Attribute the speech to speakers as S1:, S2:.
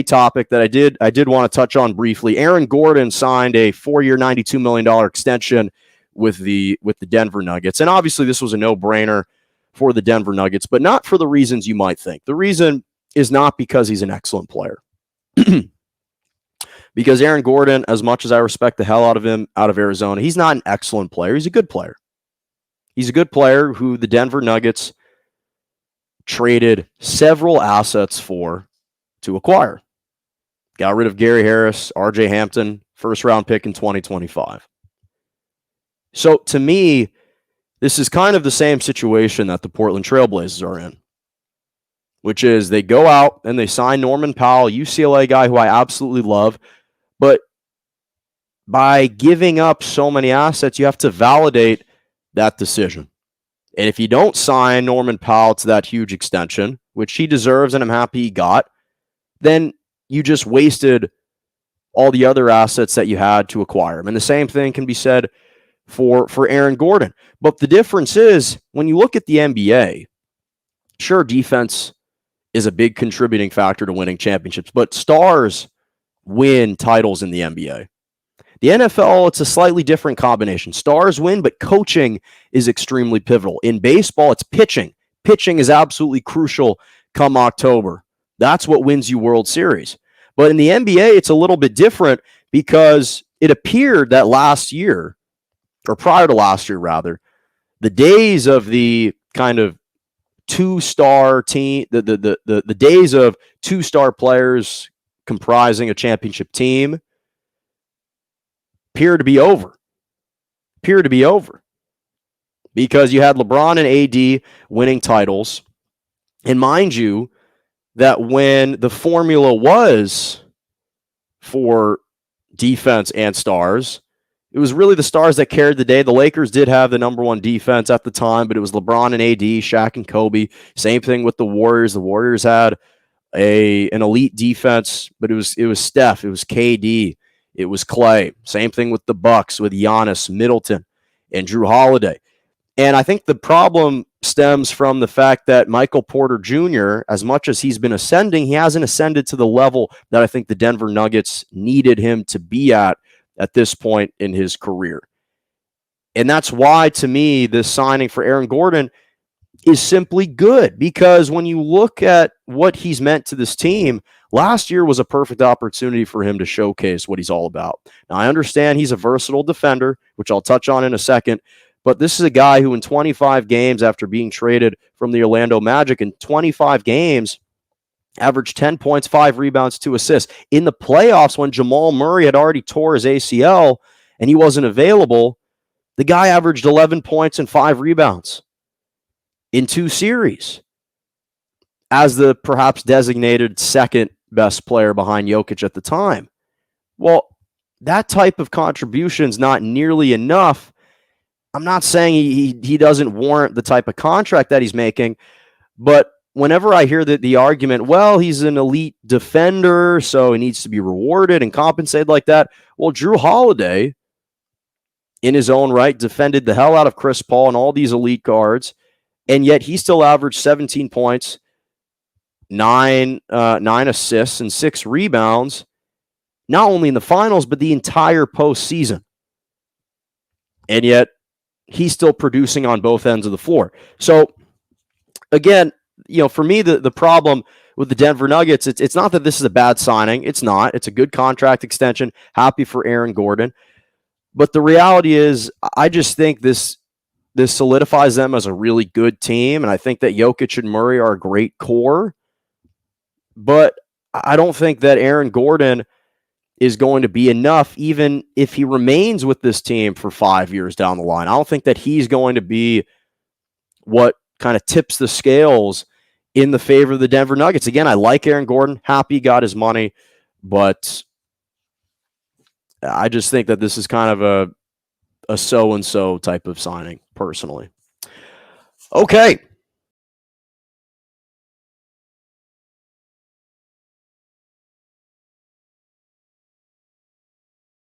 S1: topic that I did want to touch on briefly. Aaron Gordon signed a 4-year, $92 million extension with the Denver Nuggets. And obviously this was a no-brainer for the Denver Nuggets, but not for the reasons you might think. The reason is not because he's an excellent player. Because Aaron Gordon, as much as I respect the hell out of him out of Arizona, he's not an excellent player. He's a good player. He's a good player who the Denver Nuggets traded several assets to acquire. Got rid of Gary Harris, RJ Hampton, first-round pick in 2025. So to me, this is kind of the same situation that the Portland Trailblazers are in, which is they go out and they sign Norman Powell, UCLA guy who I absolutely love, but by giving up so many assets, you have to validate that decision. And if you don't sign Norman Powell to that huge extension, which he deserves and I'm happy he got, then you just wasted all the other assets that you had to acquire him. And the same thing can be said for Aaron Gordon. But the difference is, when you look at the NBA, sure, defense is a big contributing factor to winning championships, but stars win titles in the NBA. The NFL, it's a slightly different combination. Stars win, but coaching is extremely pivotal. In baseball, it's pitching. Pitching is absolutely crucial come October. That's what wins you World Series. But in the NBA, it's a little bit different because it appeared that last year, or prior to last year rather, the days of the kind of two-star team, the days of two-star players comprising a championship team appear to be over. Because you had LeBron and AD winning titles. And mind you, that when the formula was for defense and stars, it was really the stars that carried the day. The Lakers did have the number one defense at the time, but it was LeBron and AD, Shaq and Kobe. Same thing with the Warriors. The Warriors had an elite defense, but it was Steph, it was KD, it was Clay. Same thing with the Bucks, with Giannis, Middleton, and Drew Holiday. And I think the problem stems from the fact that Michael Porter Jr., as much as he's been ascending, he hasn't ascended to the level that I think the Denver Nuggets needed him to be at this point in his career. And that's why, to me, this signing for Aaron Gordon is simply good, because when you look at what he's meant to this team, last year was a perfect opportunity for him to showcase what he's all about. Now, I understand he's a versatile defender, which I'll touch on in a second, but this is a guy who in 25 games after being traded from the Orlando Magic, in 25 games, averaged 10 points, 5 rebounds, 2 assists. In the playoffs, when Jamal Murray had already tore his ACL and he wasn't available, the guy averaged 11 points and 5 rebounds in 2 series as the perhaps designated second best player behind Jokic at the time. Well, that type of contribution is not nearly enough. I'm not saying he doesn't warrant the type of contract that he's making, but whenever I hear the argument, well, he's an elite defender, so he needs to be rewarded and compensated like that. Well, Drew Holiday, in his own right, defended the hell out of Chris Paul and all these elite guards, and yet he still averaged 17 points, 9 assists, and 6 rebounds, not only in the finals, but the entire postseason. And yet, he's still producing on both ends of the floor. So, again, for me, the problem with the Denver Nuggets, it's not that this is a bad signing. It's not. It's a good contract extension. Happy for Aaron Gordon. But the reality is, I just think this solidifies them as a really good team, and I think that Jokic and Murray are a great core. But I don't think that Aaron Gordon is going to be enough, even if he remains with this team for 5 years down the line. I don't think that he's going to be what kind of tips the scales in the favor of the Denver Nuggets. Again, I like Aaron Gordon, happy he got his money, but I just think that this is kind of a so-and-so type of signing, personally. Okay,